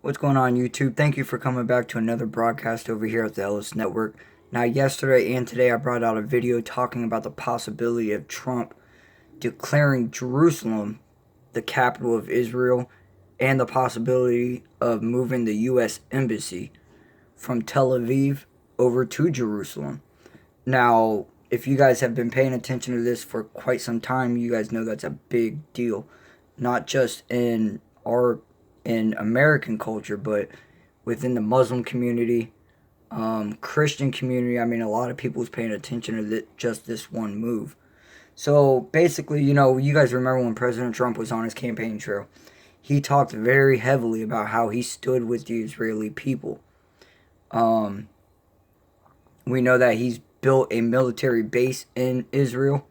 What's going on, YouTube? Thank you for coming back to another broadcast over here at the Ellis Network. Now, yesterday and today, I brought out a video talking about the possibility of Trump declaring Jerusalem the capital of Israel and the possibility of moving the U.S. Embassy from Tel Aviv over to Jerusalem. Now, if you guys have been paying attention to this for quite some time, you guys know that's a big deal. Not just in American culture, but within the Muslim community, Christian community. I mean, a lot of people was paying attention to just this one move. So basically, you guys remember when President Trump was on his campaign trail, he talked very heavily about how he stood with the Israeli people. Um, we know that he's built a military base in Israel,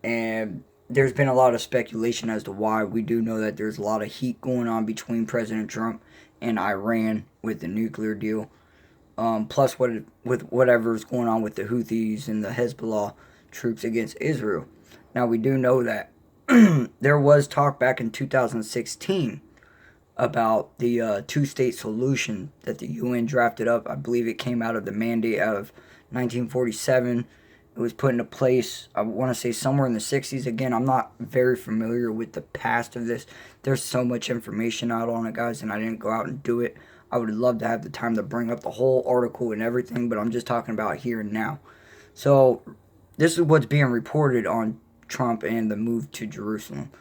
and there's been a lot of speculation as to why. We do know that there's a lot of heat going on between President Trump and Iran with the nuclear deal. Plus, with whatever's going on with the Houthis and the Hezbollah troops against Israel. Now, we do know that there was talk back in 2016 about the two-state solution that the UN drafted up. I believe it came out of the mandate of 1947. It was put into place, I want to say, somewhere in the 60s. Again, I'm not very familiar with the past of this. There's so much information out on it, guys, and I didn't go out and do it. I would love to have the time to bring up the whole article and everything, but I'm just talking about here and now. So, this is what's being reported on Trump and the move to Jerusalem.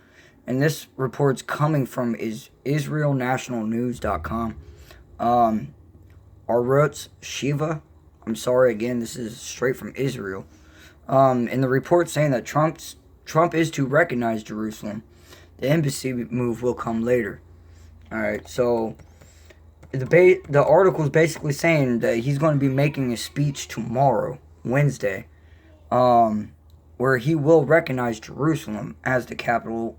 And this report's coming from IsraelNationalNews.com. Arutz Shiva. I'm sorry, again, this is straight from Israel. And the report saying that Trump is to recognize Jerusalem. The embassy move will come later. All right, so the article is basically saying that he's going to be making a speech tomorrow, Wednesday, where he will recognize Jerusalem as the capital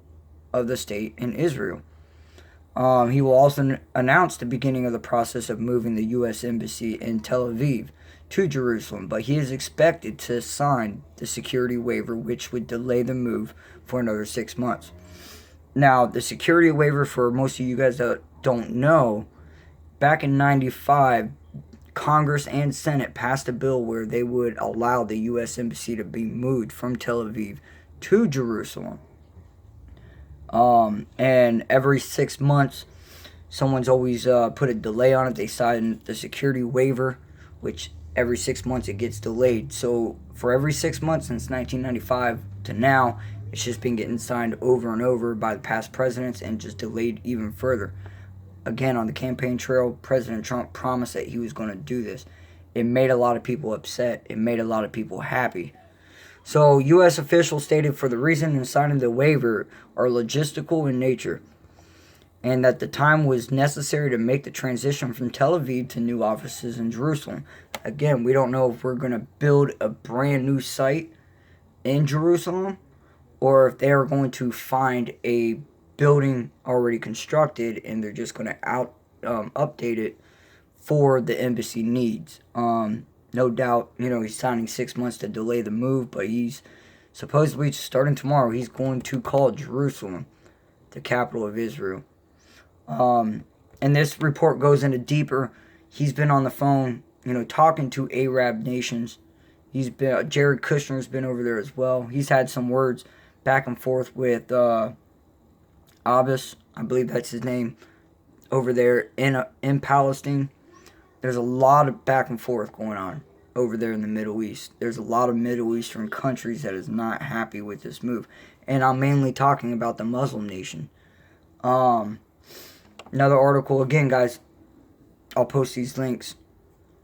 of the state in Israel. He will also announce the beginning of the process of moving the U.S. Embassy in Tel Aviv to Jerusalem, but he is expected to sign the security waiver, which would delay the move for another 6 months. Now, the security waiver, for most of you guys that don't know, back in 95, Congress and Senate passed a bill where they would allow the U.S. Embassy to be moved from Tel Aviv to Jerusalem. And every 6 months, someone's always put a delay on it. They signed the security waiver, which every 6 months it gets delayed. So for every 6 months since 1995 to now, it's just been getting signed over and over by the past presidents and just delayed even further. Again, on the campaign trail, President Trump promised that he was going to do this. It made a lot of people upset. It made a lot of people happy. So, U.S. officials stated for the reason in signing the waiver are logistical in nature, and that the time was necessary to make the transition from Tel Aviv to new offices in Jerusalem. Again, we don't know if we're going to build a brand new site in Jerusalem, or if they are going to find a building already constructed and they're just going to update it for the embassy needs. No doubt, he's signing 6 months to delay the move, but he's supposedly, starting tomorrow, he's going to call Jerusalem the capital of Israel. And this report goes into deeper. He's been on the phone, talking to Arab nations. Jared Kushner's been over there as well. He's had some words back and forth with Abbas, I believe that's his name, over there in Palestine. There's a lot of back and forth going on over there in the Middle East. There's a lot of Middle Eastern countries that is not happy with this move. And I'm mainly talking about the Muslim nation. Another article, again, guys, I'll post these links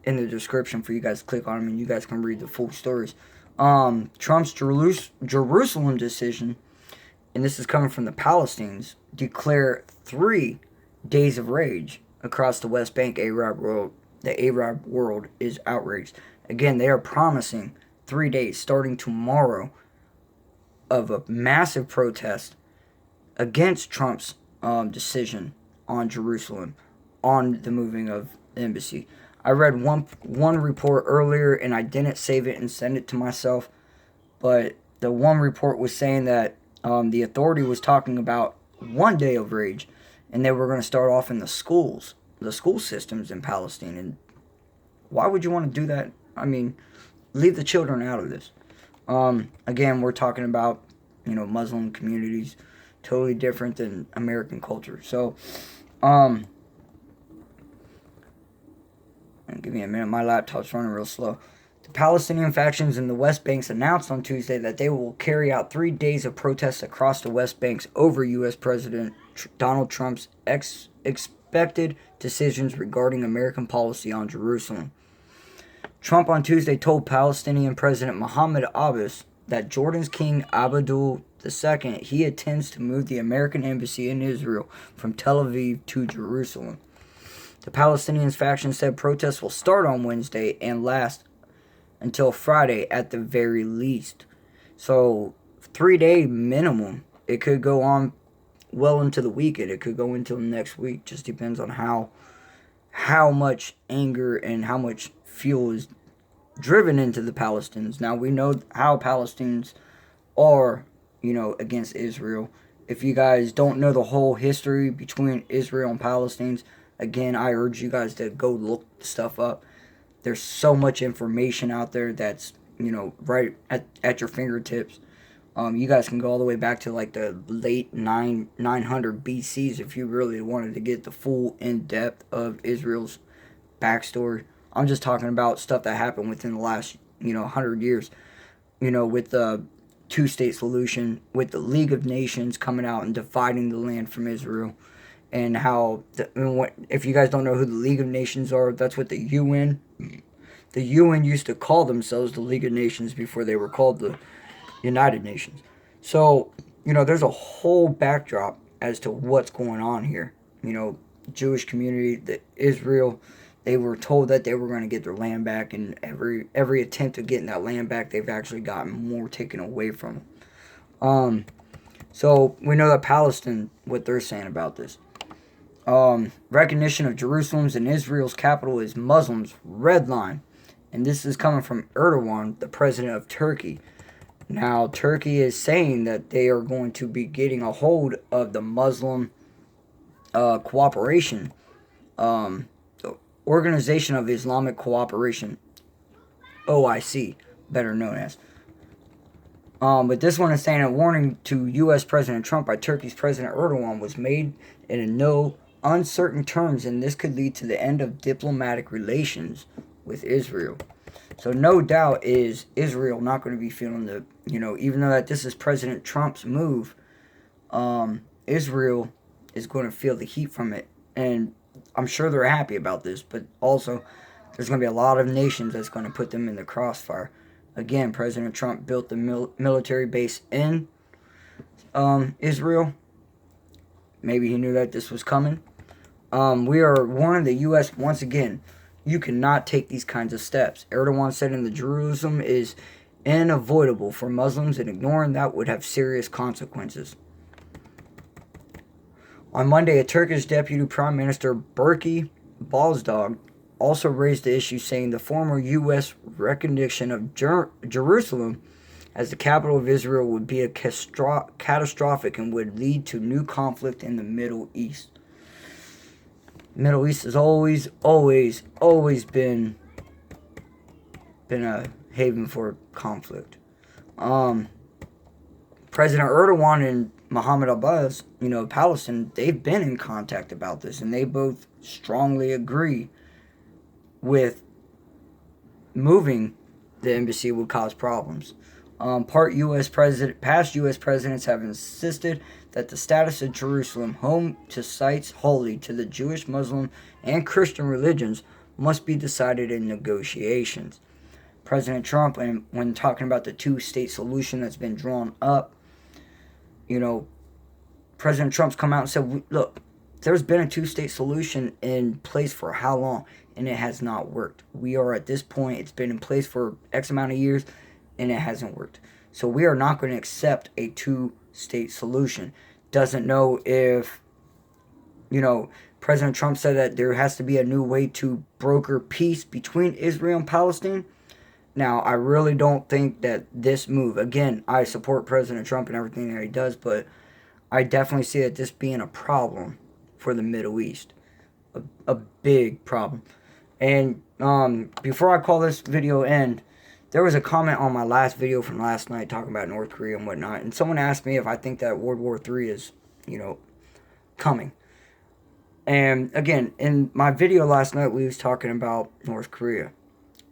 in the description for you guys to click on them and you guys can read the full stories. Trump's Jerusalem decision, and this is coming from the Palestinians, declare 3 days of rage across the West Bank Arab world. The Arab world is outraged. Again, they are promising 3 days, starting tomorrow, of a massive protest against Trump's decision on Jerusalem, on the moving of the embassy. I read one report earlier, and I didn't save it and send it to myself, but the one report was saying that the authority was talking about 1 day of rage, and they were going to start off in the schools. the school systems in Palestine. And why would you want to do that? I mean, leave the children out of this. Again, we're talking about, Muslim communities, totally different than American culture. So, give me a minute. My laptop's running real slow. The Palestinian factions in the West Bank announced on Tuesday that they will carry out 3 days of protests across the West Bank over U.S. President Donald Trump's expected decisions regarding American policy on Jerusalem. Trump on Tuesday told Palestinian President Mahmoud Abbas that Jordan's King Abdul II he intends to move the American embassy in Israel from Tel Aviv to Jerusalem. The Palestinian faction said protests will start on Wednesday and last until Friday at the very least. So 3-day minimum. It could go on well into the weekend. It could go until next week. Just depends on how much anger and how much fuel is driven into the Palestinians. Now, we know how Palestinians are, against Israel. If you guys don't know the whole history between Israel and Palestinians, again, I urge you guys to go look stuff up. There's so much information out there that's, right at your fingertips. You guys can go all the way back to like the late 900 BCs if you really wanted to get the full in-depth of Israel's backstory. I'm just talking about stuff that happened within the last, 100 years. With the two-state solution, with the League of Nations coming out and dividing the land from Israel. And how, if you guys don't know who the League of Nations are, that's what the UN used to call themselves, the League of Nations, before they were called the United Nations. So, there's a whole backdrop as to what's going on here. Jewish community, the Israel, they were told that they were going to get their land back, and every attempt of getting that land back, they've actually gotten more taken away from them. So we know that Palestine, what they're saying about this. Recognition of Jerusalem's and Israel's capital is Muslims' red line. And this is coming from Erdogan, the president of Turkey. Now, Turkey is saying that they are going to be getting a hold of the Muslim cooperation, the Organization of Islamic Cooperation, OIC, better known as. But this one is saying a warning to U.S. President Trump by Turkey's President Erdogan was made in no uncertain terms, and this could lead to the end of diplomatic relations with Israel. So no doubt is Israel not going to be feeling the, even though that this is President Trump's move, Israel is going to feel the heat from it. And I'm sure they're happy about this, but also there's going to be a lot of nations that's going to put them in the crossfire. Again, President Trump built the military base in Israel. Maybe he knew that this was coming. We are warning the U.S. once again, you cannot take these kinds of steps. Erdogan said in the Jerusalem is unavoidable for Muslims, and ignoring that would have serious consequences. On Monday, a Turkish Deputy Prime Minister, Berke Bozdog, also raised the issue, saying the former U.S. recognition of Jerusalem as the capital of Israel would be catastrophic and would lead to new conflict in the Middle East. Middle East has always been a haven for conflict. President Erdogan and Mahmoud Abbas, Palestine, they've been in contact about this, and they both strongly agree with moving the embassy would cause problems. Past U.S. presidents have insisted that the status of Jerusalem, home to sites holy to the Jewish, Muslim, and Christian religions, must be decided in negotiations. President Trump, and when talking about the two-state solution that's been drawn up, President Trump's come out and said, look, there's been a two-state solution in place for how long, and it has not worked. We are at this point, it's been in place for X amount of years, and it hasn't worked. So we are not going to accept a two-state solution. Doesn't know if, President Trump said that there has to be a new way to broker peace between Israel and Palestine. Now, I really don't think that this move, again, I support President Trump and everything that he does, but I definitely see that this being a problem for the Middle East. a big problem. And before I call this video end, there was a comment on my last video from last night talking about North Korea and whatnot, and someone asked me if I think that World War III is, coming. And again, in my video last night, we was talking about North Korea.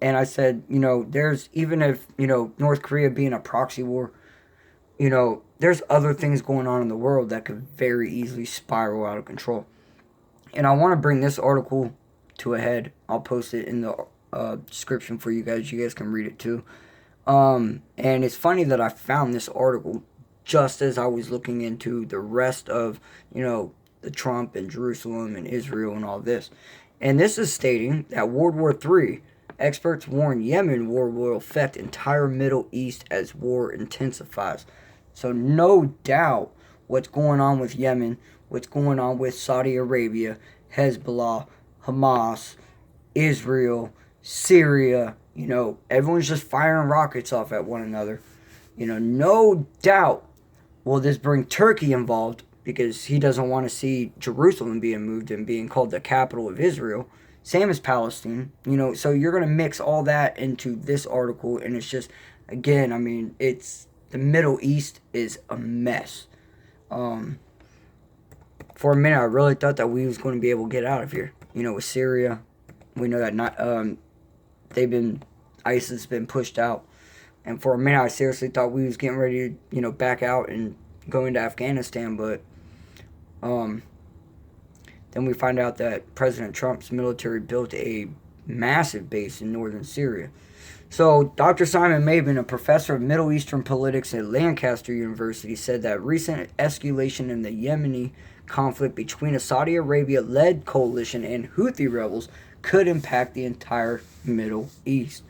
And I said, there's, even if, North Korea being a proxy war, there's other things going on in the world that could very easily spiral out of control. And I want to bring this article to a head. I'll post it in the description for you guys. You guys can read it too. And it's funny that I found this article just as I was looking into the rest of, the Trump and Jerusalem and Israel and all this. And this is stating that World War III, experts warn Yemen war will affect entire Middle East as war intensifies. So no doubt what's going on with Yemen, what's going on with Saudi Arabia, Hezbollah, Hamas, Israel, Syria, everyone's just firing rockets off at one another. No doubt will this bring Turkey involved, because he doesn't want to see Jerusalem being moved and being called the capital of Israel. Same as Palestine. So you're going to mix all that into this article, and it's just, again, it's, the Middle East is a mess. For a minute, I really thought that we was going to be able to get out of here. With Syria, we know that ISIS has been pushed out. And for a minute, I seriously thought we was getting ready to, back out and go into Afghanistan, but then we find out that President Trump's military built a massive base in northern Syria. So Dr. Simon Mabin, a professor of Middle Eastern politics at Lancaster University, said that recent escalation in the Yemeni conflict between a Saudi Arabia-led coalition and Houthi rebels could impact the entire Middle East.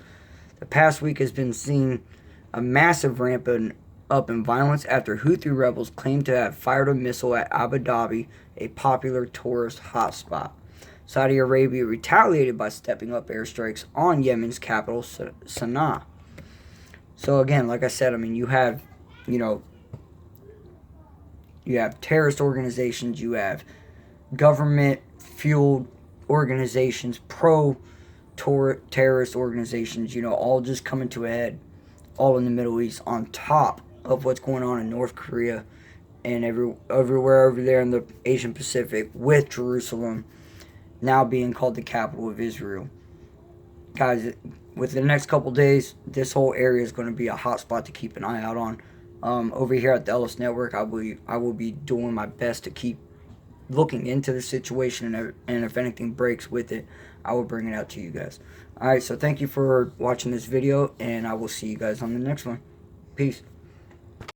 The past week has been seeing a massive ramp up in violence after Houthi rebels claimed to have fired a missile at Abu Dhabi, a popular tourist hotspot. Saudi Arabia retaliated by stepping up airstrikes on Yemen's capital, Sana'a. So again, like I said, you have, you have terrorist organizations, you have government-fueled organizations, pro-terrorist organizations, all just coming to a head, all in the Middle East, on top of what's going on in North Korea and everywhere over there in the Asian Pacific, with Jerusalem now being called the capital of Israel. Guys, within the next couple days, this whole area is going to be a hot spot to keep an eye out on. Over here at the Ellis Network, I will be doing my best to keep looking into the situation, and if anything breaks with it, I will bring it out to you guys. Alright, so thank you for watching this video, and I will see you guys on the next one. Peace.